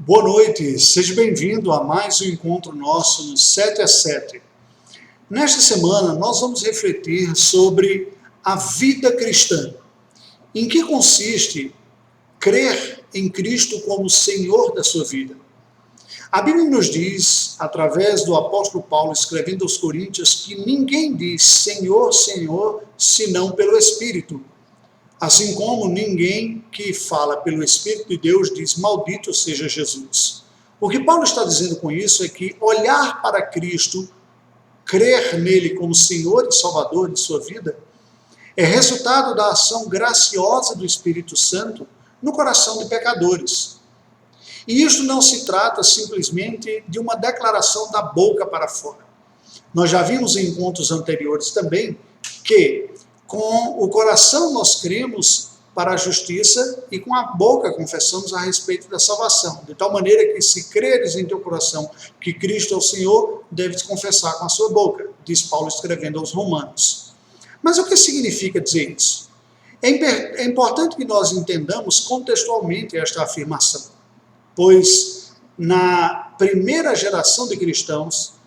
Boa noite, seja bem-vindo a mais um encontro nosso no 7 a 7. Nesta semana nós vamos refletir sobre a vida cristã. Em que consiste crer em Cristo como Senhor da sua vida? A Bíblia nos diz, através do apóstolo Paulo escrevendo aos Coríntios, que ninguém diz Senhor, Senhor, senão pelo Espírito. Assim como ninguém que fala pelo Espírito de Deus diz maldito seja Jesus. O que Paulo está dizendo com isso é que olhar para Cristo, crer nele como Senhor e Salvador de sua vida, é resultado da ação graciosa do Espírito Santo no coração de pecadores. E isto não se trata simplesmente de uma declaração da boca para fora. Nós já vimos em encontros anteriores também que com o coração nós cremos para a justiça e com a boca confessamos a respeito da salvação. De tal maneira que se creres em teu coração que Cristo é o Senhor, deves confessar com a sua boca, diz Paulo escrevendo aos Romanos. Mas o que significa dizer isso? É importante que nós entendamos contextualmente esta afirmação, pois na primeira geração de cristãos,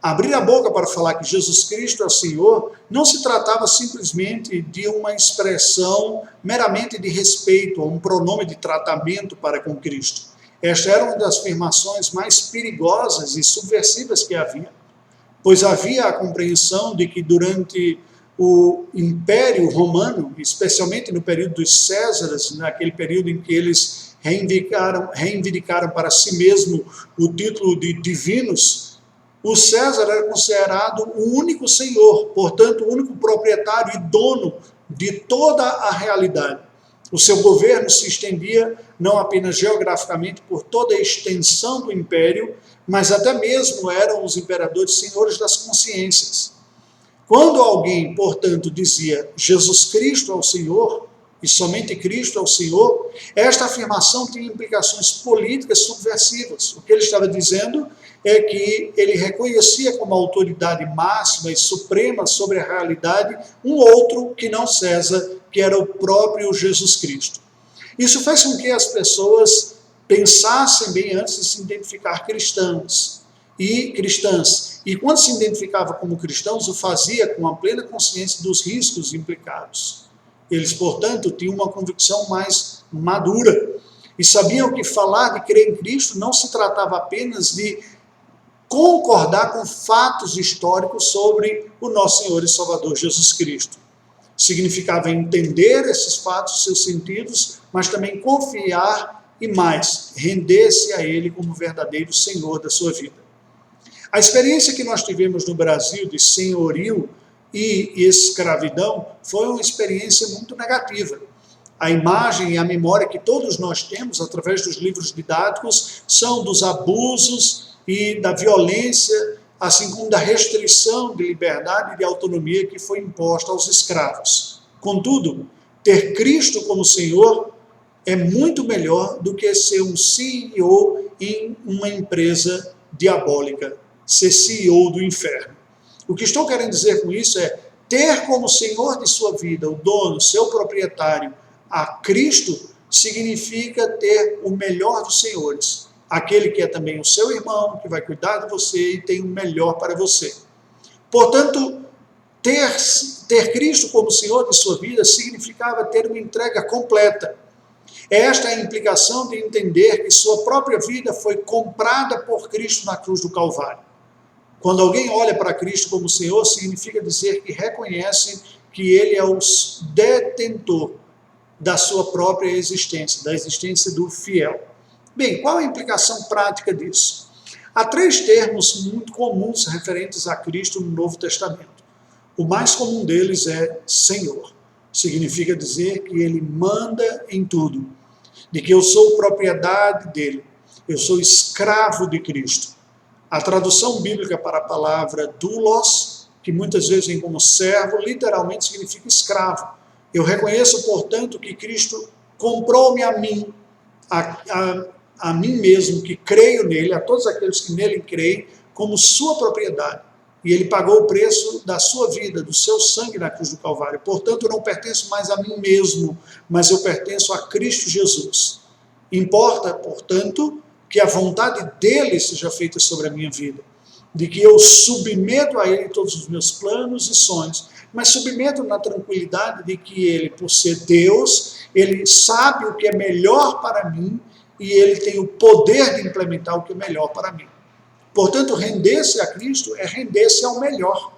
abrir a boca para falar que Jesus Cristo é o Senhor não se tratava simplesmente de uma expressão meramente de respeito, ou um pronome de tratamento para com Cristo. Esta era uma das afirmações mais perigosas e subversivas que havia, pois havia a compreensão de que durante o Império Romano, especialmente no período dos Césares, naquele período em que eles reivindicaram para si mesmo o título de divinos, o César era considerado o único senhor, portanto, o único proprietário e dono de toda a realidade. O seu governo se estendia não apenas geograficamente por toda a extensão do império, mas até mesmo eram os imperadores senhores das consciências. Quando alguém, portanto, dizia Jesus Cristo é o Senhor, e somente Cristo é o Senhor, esta afirmação tinha implicações políticas subversivas. O que ele estava dizendo é que ele reconhecia como autoridade máxima e suprema sobre a realidade um outro que não César, que era o próprio Jesus Cristo. Isso fez com que as pessoas pensassem bem antes de se identificar cristãs. E quando se identificava como cristãos, o fazia com a plena consciência dos riscos implicados. Eles, portanto, tinham uma convicção mais madura e sabiam que falar de crer em Cristo não se tratava apenas de concordar com fatos históricos sobre o nosso Senhor e Salvador Jesus Cristo. Significava entender esses fatos, seus sentidos, mas também confiar e mais, render-se a Ele como verdadeiro Senhor da sua vida. A experiência que nós tivemos no Brasil de senhorio e escravidão foi uma experiência muito negativa. A imagem e a memória que todos nós temos através dos livros didáticos são dos abusos e da violência, assim como da restrição de liberdade e de autonomia que foi imposta aos escravos. Contudo, ter Cristo como Senhor é muito melhor do que ser um CEO em uma empresa diabólica, ser CEO do inferno. O que estou querendo dizer com isso é ter como Senhor de sua vida, o dono, seu proprietário, a Cristo, significa ter o melhor dos senhores. Aquele que é também o seu irmão, que vai cuidar de você e tem o melhor para você. Portanto, ter Cristo como Senhor de sua vida significava ter uma entrega completa. Esta é a implicação de entender que sua própria vida foi comprada por Cristo na cruz do Calvário. Quando alguém olha para Cristo como Senhor, significa dizer que reconhece que Ele é o detentor da sua própria existência, da existência do fiel. Bem, qual a implicação prática disso? Há 3 termos muito comuns referentes a Cristo no Novo Testamento. O mais comum deles é Senhor. Significa dizer que Ele manda em tudo, de que eu sou propriedade dEle, eu sou escravo de Cristo. A tradução bíblica para a palavra doulos, que muitas vezes vem como servo, literalmente significa escravo. Eu reconheço, portanto, que Cristo comprou-me a mim, a mim mesmo, que creio nele, a todos aqueles que nele creem, como sua propriedade. E ele pagou o preço da sua vida, do seu sangue na cruz do Calvário. Portanto, eu não pertenço mais a mim mesmo, mas eu pertenço a Cristo Jesus. Importa, portanto, que a vontade dele seja feita sobre a minha vida, de que eu submeto a ele todos os meus planos e sonhos, mas submeto na tranquilidade de que ele, por ser Deus, ele sabe o que é melhor para mim e ele tem o poder de implementar o que é melhor para mim. Portanto, render-se a Cristo é render-se ao melhor,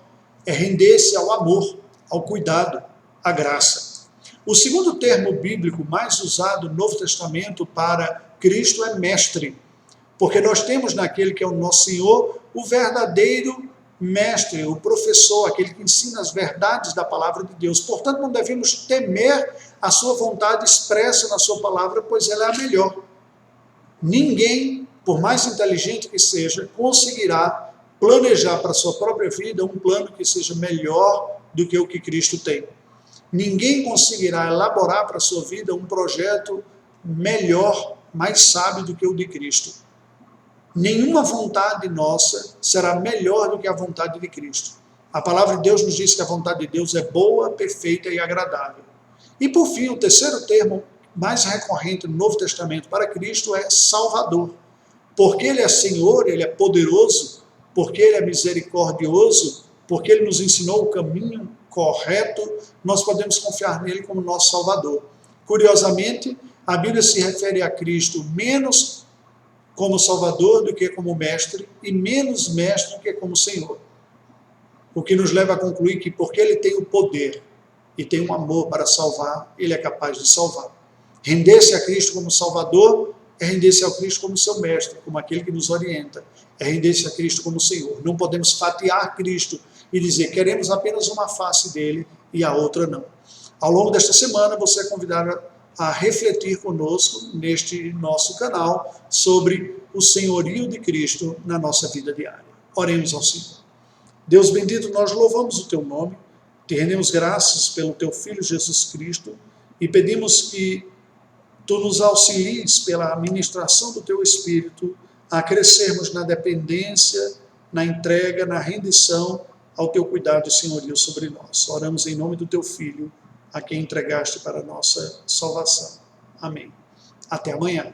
é render-se ao amor, ao cuidado, à graça. O segundo termo bíblico mais usado no Novo Testamento para Cristo é mestre, porque nós temos naquele que é o nosso Senhor o verdadeiro mestre, o professor, aquele que ensina as verdades da palavra de Deus. Portanto, não devemos temer a sua vontade expressa na sua palavra, pois ela é a melhor. Ninguém, por mais inteligente que seja, conseguirá planejar para a sua própria vida um plano que seja melhor do que o que Cristo tem. Ninguém conseguirá elaborar para a sua vida um projeto melhor, mais sábio do que o de Cristo. Nenhuma vontade nossa será melhor do que a vontade de Cristo. A palavra de Deus nos diz que a vontade de Deus é boa, perfeita e agradável. E por fim, o terceiro termo mais recorrente no Novo Testamento para Cristo é Salvador. Porque Ele é Senhor, Ele é poderoso, porque Ele é misericordioso, porque Ele nos ensinou o caminho correto, nós podemos confiar nele como nosso Salvador. Curiosamente, a Bíblia se refere a Cristo menos como Salvador do que como mestre, e menos mestre do que como Senhor. O que nos leva a concluir que porque Ele tem o poder e tem um amor para salvar, Ele é capaz de salvar. Render-se a Cristo como Salvador é render-se a Cristo como seu mestre, como aquele que nos orienta. É render-se a Cristo como Senhor. Não podemos fatiar Cristo e dizer queremos apenas uma face dele e a outra não. Ao longo desta semana, você é convidado a refletir conosco neste nosso canal sobre o senhorio de Cristo na nossa vida diária. Oremos ao Senhor. Deus bendito, nós louvamos o teu nome, te rendemos graças pelo teu Filho Jesus Cristo e pedimos que tu nos auxilies pela ministração do teu Espírito a crescermos na dependência, na entrega, na rendição ao teu cuidado e senhorio sobre nós. Oramos em nome do teu Filho, a quem entregaste para a nossa salvação. Amém. Até amanhã.